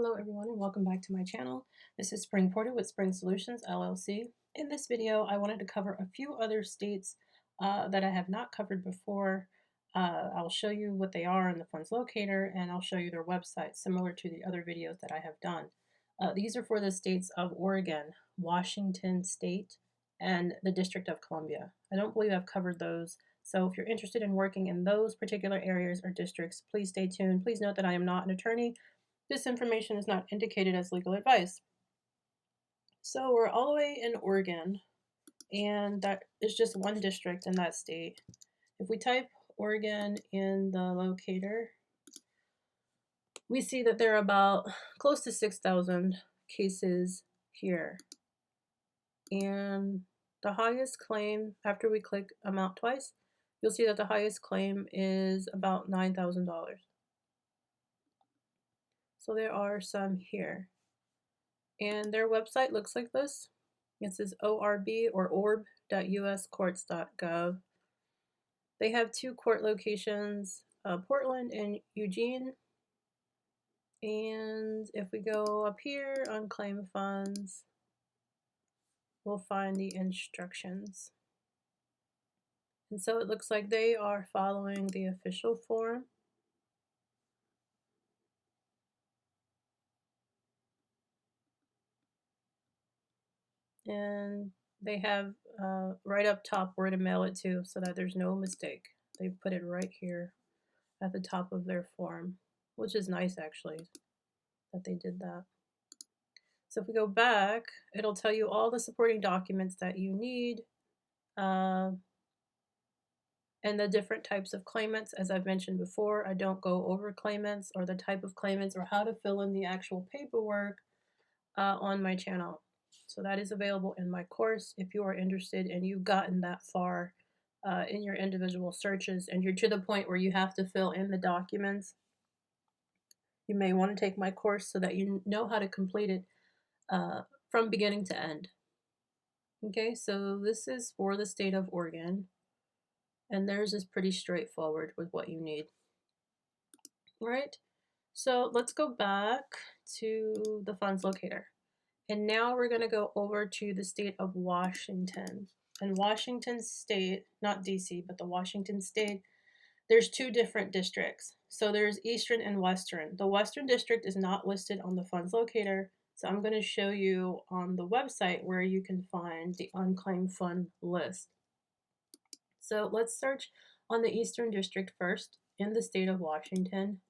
Hello everyone and welcome back to my channel. This is Spring Porter with Spring Solutions LLC. In this video I wanted to cover a few other states that I have not covered before. I'll show you what they are in the funds locator, and I'll show you their website similar to the other videos that I have done. These are for the states of Oregon, Washington State, and the District of Columbia. I don't believe I've covered those. So if you're interested in working in those particular areas or districts, please stay tuned. Please note that I am not an attorney. This information is not indicated as legal advice. So we're all the way in Oregon, and that is just one district in that state. If we type Oregon in the locator, we see that there are about close to 6,000 cases here. And the highest claim, after we click amount twice, you'll see that the highest claim is about $9,000. So there are some here. And their website looks like this. It says ORB or orb.uscourts.gov. They have two court locations, Portland and Eugene. And if we go up here, Unclaimed Funds, we'll find the instructions. And so it looks like they are following the official form. And they have right up top where to mail it to so that there's no mistake. They put it right here at the top of their form, which is nice actually that they did that. So if we go back, it'll tell you all the supporting documents that you need and the different types of claimants. As I've mentioned before, I don't go over claimants or the type of claimants or how to fill in the actual paperwork on my channel. So that is available in my course if you are interested and you've gotten that far in your individual searches and you're to the point where you have to fill in the documents. You may want to take my course so that you know how to complete it from beginning to end. Okay, so this is for the state of Oregon, and theirs is pretty straightforward with what you need. All right, so let's go back to the funds locator. And now we're going to go over to the state of Washington. And Washington State, not DC, but the Washington State, there's two different districts. So there's Eastern and Western. The Western district is not listed on the funds locator, so I'm going to show you on the website where you can find the unclaimed fund list. So let's search on the Eastern district first in the state of Washington.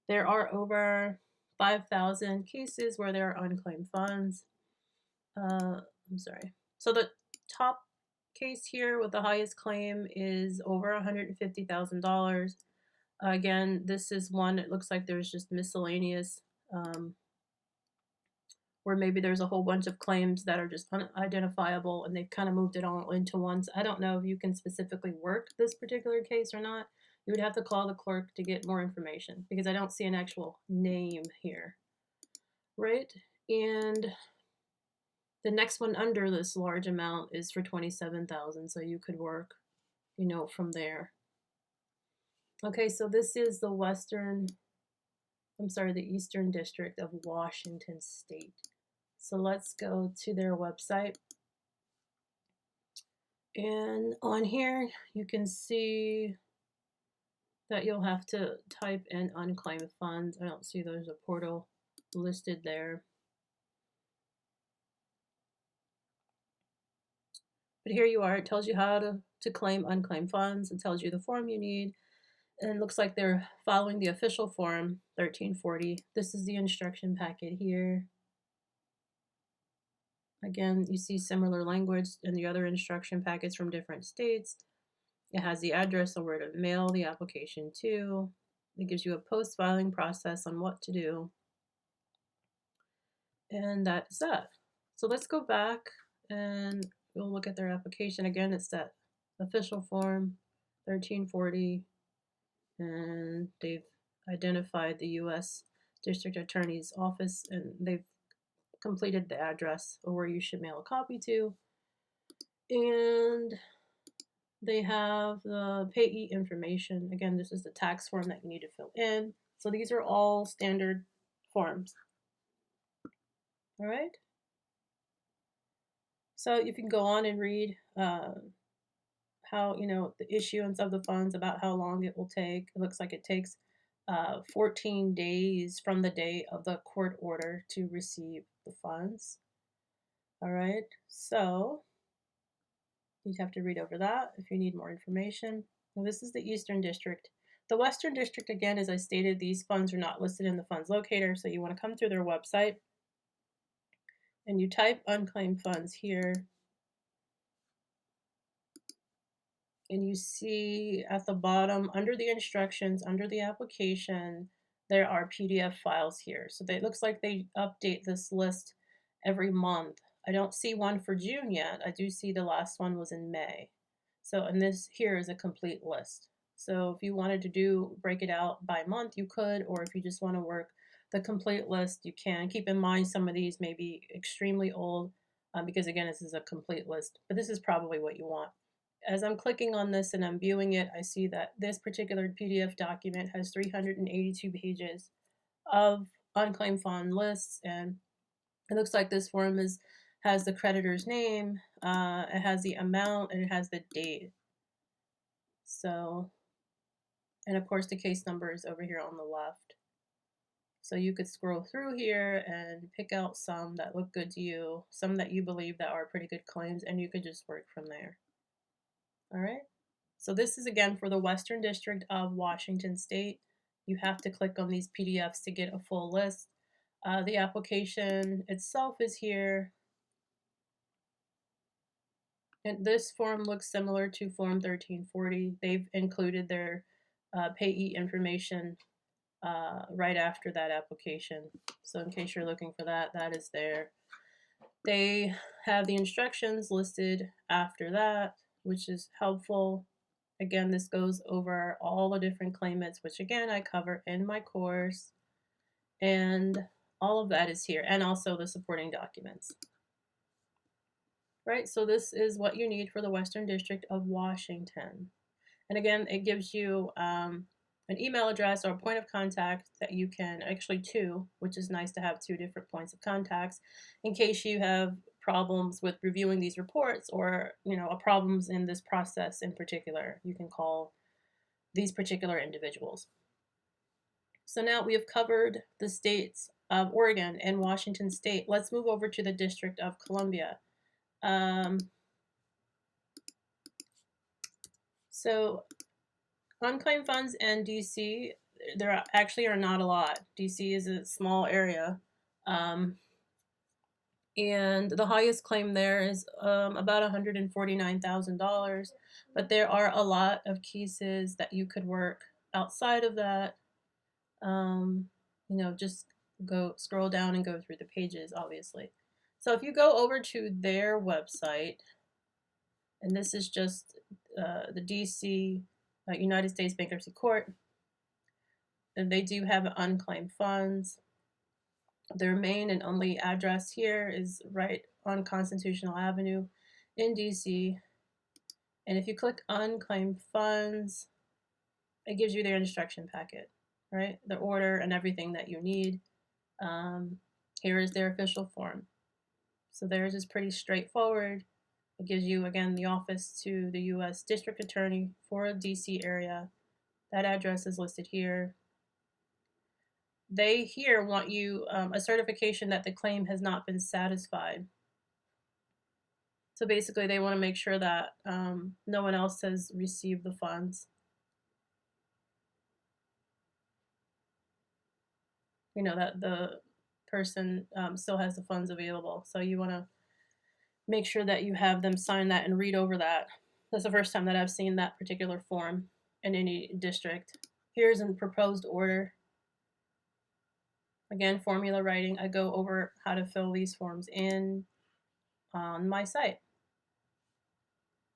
There are over 5,000 cases where there are unclaimed funds. So the top case here with the highest claim is over $150,000. Again, this is one, it looks like there's just miscellaneous, where maybe there's a whole bunch of claims that are just unidentifiable and they've kind of moved it all into one. So I don't know if you can specifically work this particular case or not. You would have to call the clerk to get more information because I don't see an actual name here, right? And the next one under this large amount is for $27,000, so you could work, from there. Okay, so this is the Eastern District of Washington State. So let's go to their website. And on here, you can see that you'll have to type in unclaimed funds. I don't see there's a portal listed there. But here you are. It tells you how to claim unclaimed funds. It tells you the form you need. And it looks like they're following the official form 1340. This is the instruction packet here. Again, you see similar language in the other instruction packets from different states. It has the address of where to mail the application to. It gives you a post-filing process on what to do. And that's that. So let's go back and we'll look at their application. Again, it's that official form 1340. And they've identified the U.S. District Attorney's Office, and they've completed the address of where you should mail a copy to. And they have the payee information. Again, this is the tax form that you need to fill in. So these are all standard forms. All right. So you can go on and read how, the issuance of the funds, about how long it will take. It looks like it takes 14 days from the day of the court order to receive the funds. All right. So you'd have to read over that if you need more information. Well, this is the Eastern District. The Western District, again, as I stated, these funds are not listed in the funds locator, so you want to come through their website and you type unclaimed funds here, and you see at the bottom, under the instructions, under the application, there are PDF files here. So it looks like they update this list every month. I don't see one for June yet. I do see the last one was in May. So, and this here is a complete list. So if you wanted to break it out by month, you could, or if you just want to work the complete list, you can. Keep in mind some of these may be extremely old, because again, this is a complete list, but this is probably what you want. As I'm clicking on this and I'm viewing it, I see that this particular PDF document has 382 pages of unclaimed fund lists, and it looks like this form has the creditor's name, it has the amount, and it has the date. So, and of course the case number is over here on the left. So you could scroll through here and pick out some that look good to you, some that you believe that are pretty good claims, and you could just work from there. All right. So this is again for the Western District of Washington State. You have to click on these PDFs to get a full list. The application itself is here. And this form looks similar to Form 1340. They've included their payee information right after that application. So in case you're looking for that, that is there. They have the instructions listed after that, which is helpful. Again, this goes over all the different claimants, which again, I cover in my course. And all of that is here, and also the supporting documents. Right, so this is what you need for the Western District of Washington. And again, it gives you an email address or a point of contact that you can, actually two, which is nice to have two different points of contacts in case you have problems with reviewing these reports, or problems in this process in particular. You can call these particular individuals. So now we have covered the states of Oregon and Washington State. Let's move over to the District of Columbia. So unclaimed funds in DC, there actually are not a lot. DC is a small area. And the highest claim there is about $149,000. But there are a lot of cases that you could work outside of that. Just scroll down and go through the pages, obviously. So if you go over to their website, and this is just the DC United States Bankruptcy Court, and they do have unclaimed funds. Their main and only address here is right on Constitutional Avenue in DC. And if you click unclaimed funds, it gives you their instruction packet, right? The order and everything that you need. Here is their official form. So theirs is pretty straightforward. It gives you, again, the office to the U.S. District Attorney for the DC area. That address is listed here. They here want you a certification that the claim has not been satisfied. So basically they want to make sure that no one else has received the funds. That the person still has the funds available. So you want to make sure that you have them sign that and read over that. That's the first time that I've seen that particular form in any district. Here's a proposed order. Again, formula writing. I go over how to fill these forms in on my site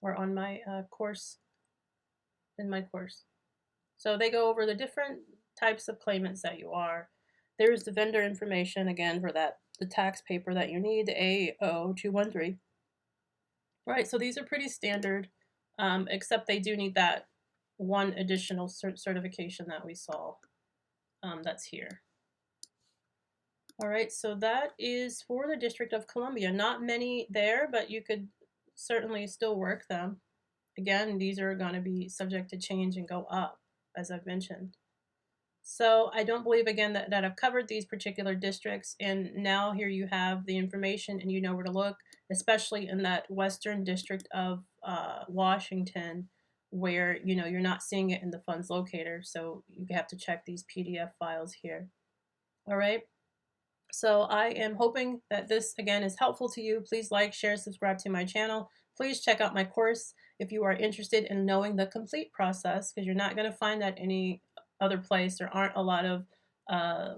or on my course, in my course. So they go over the different types of claimants that you are. There's the vendor information, again, for that, the tax paper that you need, the AO213. Right, so these are pretty standard, except they do need that one additional certification that we saw that's here. All right, so that is for the District of Columbia. Not many there, but you could certainly still work them. Again, these are going to be subject to change and go up, as I've mentioned. So I don't believe, again, that I've covered these particular districts, and now here you have the information and you know where to look, especially in that Western District of Washington, where you're not seeing it in the funds locator, so you have to check these PDF files here. All right. So I am hoping that this, again, is helpful to you. Please like, share, subscribe to my channel. Please check out my course if you are interested in knowing the complete process, because you're not going to find that any other place. There aren't a lot of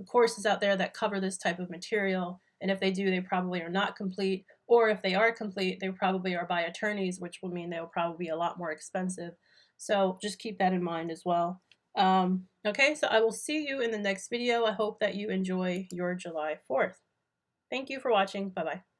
courses out there that cover this type of material. And if they do, they probably are not complete. Or if they are complete, they probably are by attorneys, which will mean they'll probably be a lot more expensive. So just keep that in mind as well. Okay, so I will see you in the next video. I hope that you enjoy your July 4th. Thank you for watching. Bye-bye.